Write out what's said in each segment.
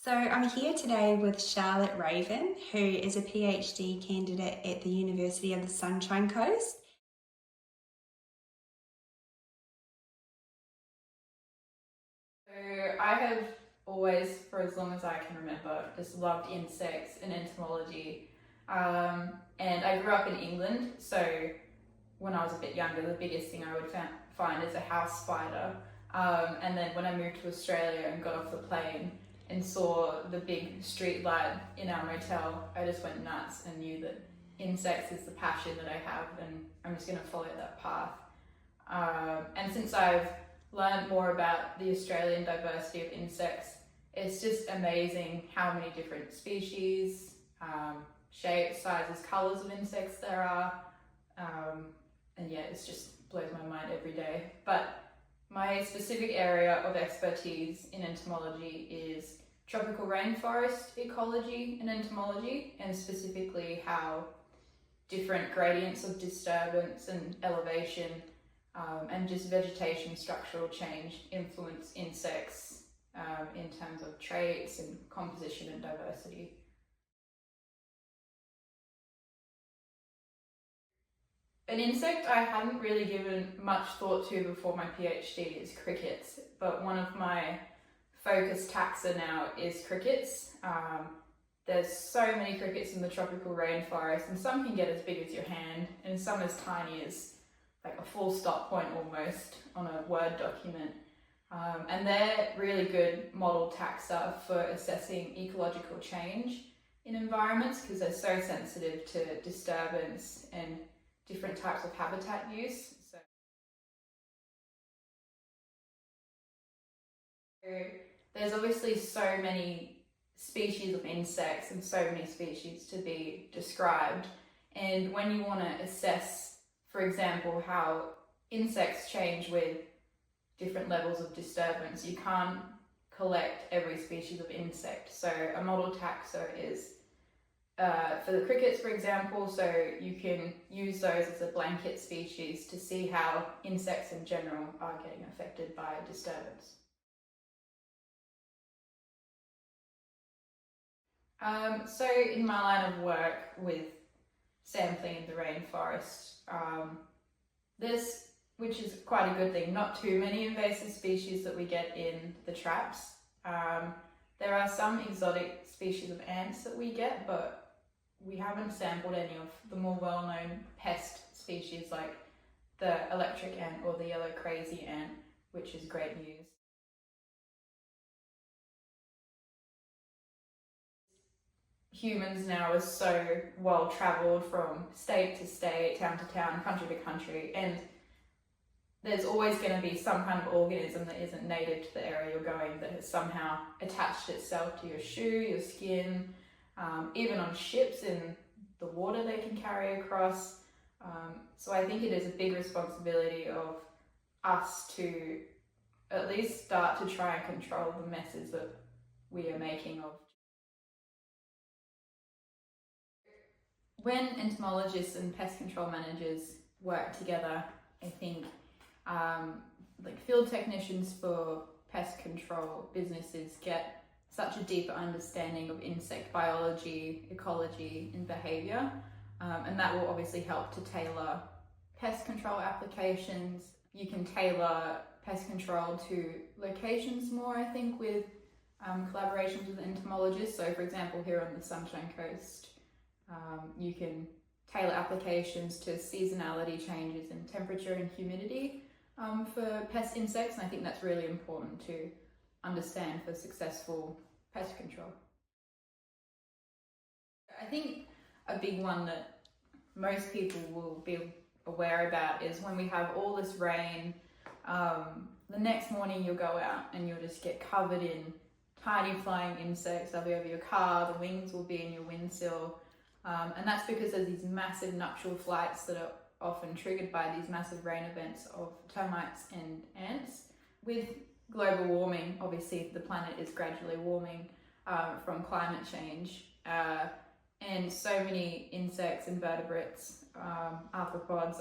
So I'm here today with Charlotte Raven, who is a PhD candidate at the University of the Sunshine Coast. So I have always, for as long as I can remember, just loved insects and entomology. And I grew up in England, so when I was a bit younger, the biggest thing I would find is a house spider. And then when I moved to Australia and got off the plane and saw the big street light in our motel, I just went nuts and knew that insects is the passion that I have, and I'm just going to follow that path. And since I've learned more about the Australian diversity of insects, it's just amazing how many different species, shapes, sizes, colours of insects there are. And yeah, it just blows my mind every day. But my specific area of expertise in entomology is tropical rainforest ecology and entomology, and specifically how different gradients of disturbance and elevation and just vegetation structural change influence insects in terms of traits and composition and diversity. An insect I hadn't really given much thought to before my PhD is crickets, but one of my focus taxa now is crickets. There's so many crickets in the tropical rainforest, and some can get as big as your hand and some as tiny as like a full stop point almost on a Word document. And they're really good model taxa for assessing ecological change in environments because they're so sensitive to disturbance and different types of habitat use. So there's obviously so many species of insects and so many species to be described. And when you want to assess, for example, how insects change with different levels of disturbance, you can't collect every species of insect. So a model taxa is for the crickets, for example, so you can use those as a blanket species to see how insects in general are getting affected by disturbance. So in my line of work with sampling in the rainforest, there's, which is quite a good thing, not too many invasive species that we get in the traps. There are some exotic species of ants that we get, but we haven't sampled any of the more well-known pest species like the electric ant or the yellow crazy ant, which is great news. Humans now are so well travelled from state to state, town to town, country to country, and there's always going to be some kind of organism that isn't native to the area you're going that has somehow attached itself to your shoe, your skin, even on ships in the water they can carry across. So I think it is a big responsibility of us to at least start to try and control the messes that we are making of. When entomologists and pest control managers work together, I think like field technicians for pest control businesses get such a deeper understanding of insect biology, ecology, and behaviour, and that will obviously help to tailor pest control applications. You can tailor pest control to locations more, I think, with collaborations with entomologists. So for example, here on the Sunshine Coast, you can tailor applications to seasonality changes in temperature and humidity for pest insects, and I think that's really important to understand for successful pest control. I think a big one that most people will be aware about is when we have all this rain, the next morning you'll go out and you'll just get covered in tiny flying insects. They'll be over your car, the wings will be in your windsill, and that's because there's these massive nuptial flights that are often triggered by these massive rain events of termites and ants. With global warming, obviously the planet is gradually warming from climate change, and so many insects, invertebrates, arthropods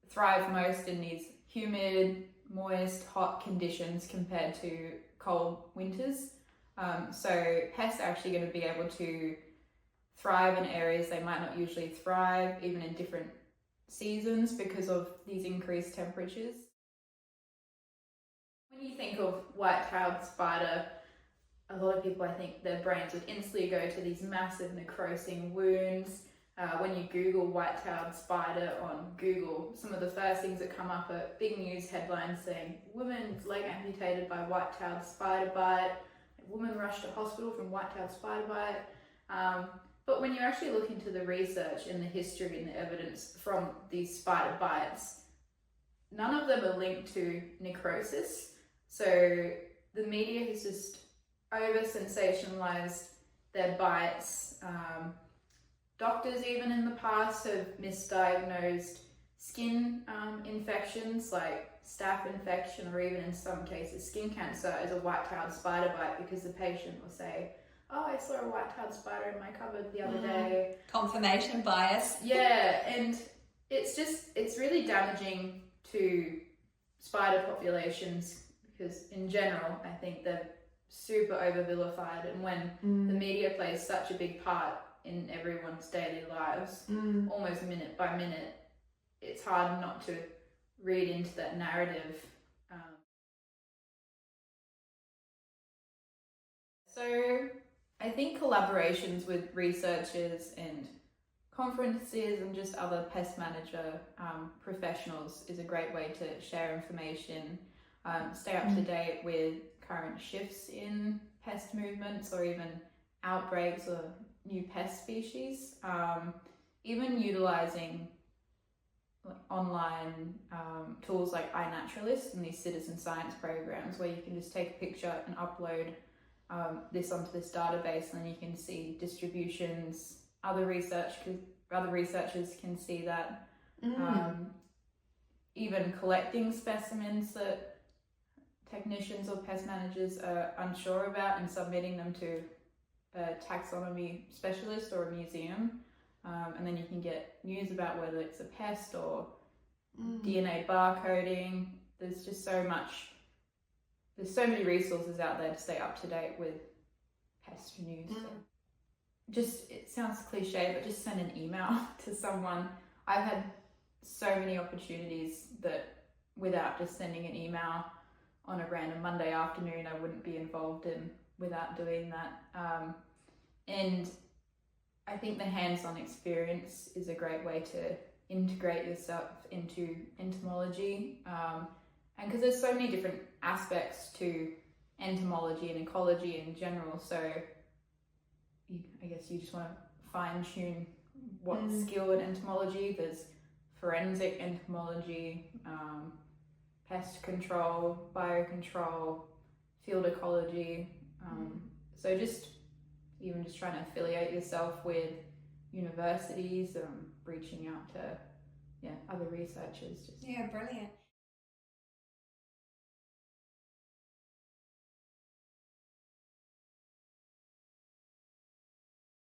thrive most in these humid, moist, hot conditions compared to cold winters. So pests are actually going to be able to thrive in areas they might not usually thrive, even in different seasons, because of these increased temperatures. When you think of white-tailed spider, a lot of people, I think, their brains would instantly go to these massive necrosing wounds. When you Google white-tailed spider on Google, some of the first things that come up are big news headlines saying, woman's leg amputated by white-tailed spider bite, woman rushed to hospital from white-tailed spider bite. But when you actually look into the research and the history and the evidence from these spider bites, none of them are linked to necrosis. So the media has just over-sensationalized their bites. Doctors even in the past have misdiagnosed skin infections like staph infection, or even in some cases skin cancer, as a white-tailed spider bite, because the patient will say, oh, I saw a white-tailed spider in my cupboard the other day. Confirmation bias. Yeah, and it's really damaging to spider populations, because in general, I think they're super over-vilified, and when the media plays such a big part in everyone's daily lives, almost minute by minute, it's hard not to read into that narrative. So I think collaborations with researchers and conferences and just other pest manager professionals is a great way to share information, stay up to date with current shifts in pest movements or even outbreaks or new pest species, even utilizing online tools like iNaturalist and these citizen science programs, where you can just take a picture and upload this onto this database, and then you can see distributions. Other researchers can see that. Even collecting specimens that technicians or pest managers are unsure about and submitting them to a taxonomy specialist or a museum, and then you can get news about whether it's a pest or DNA barcoding. There's so many resources out there to stay up to date with pest news. Just, it sounds cliche, but just send an email to someone. I've had so many opportunities that without just sending an email on a random Monday afternoon, I wouldn't be involved in without doing that. And I think the hands-on experience is a great way to integrate yourself into entomology. And because there's so many different aspects to entomology and ecology in general, so I guess you just want to fine-tune what's skill in entomology. There's forensic entomology, pest control, biocontrol, field ecology. So just trying to affiliate yourself with universities, reaching out to other researchers. Yeah, brilliant.